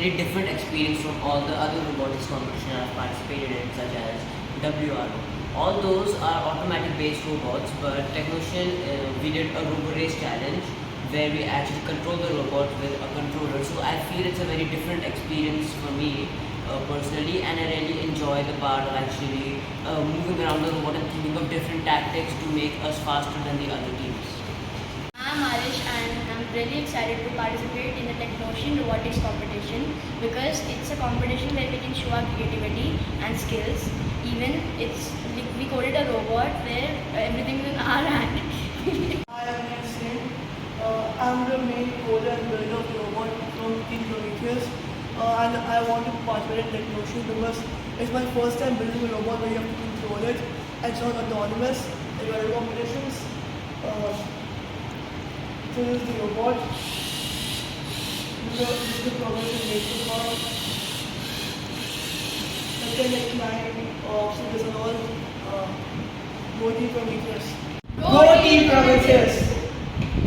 very different experience from all the other robotics competitions I've participated in, such as WRO. All those are automatic based robots, but Technoxian, we did a robo race challenge where we actually control the robot with a controller. So I feel it's a very different experience for me personally, and I really enjoy the part of actually moving around the robot and thinking of different tactics to make us faster than the other teams. I'm Arish and I'm really excited to participate in the Technoxian robotics competition because it's a competition where we can show our creativity and skills. Even it's like we coded a robot where everything is in our hand. Hi, I'm Yasin. I'm the main coder and builder of the robot from Team Prometheus. And I want to participate in Technoxian because it's my first time building a robot where you have to control it. And it's not autonomous. There are competitions. So this is the robot. This is the progressive nature part. I can like climb, obstacles and all. Go Team Prometheus. Go Team Prometheus!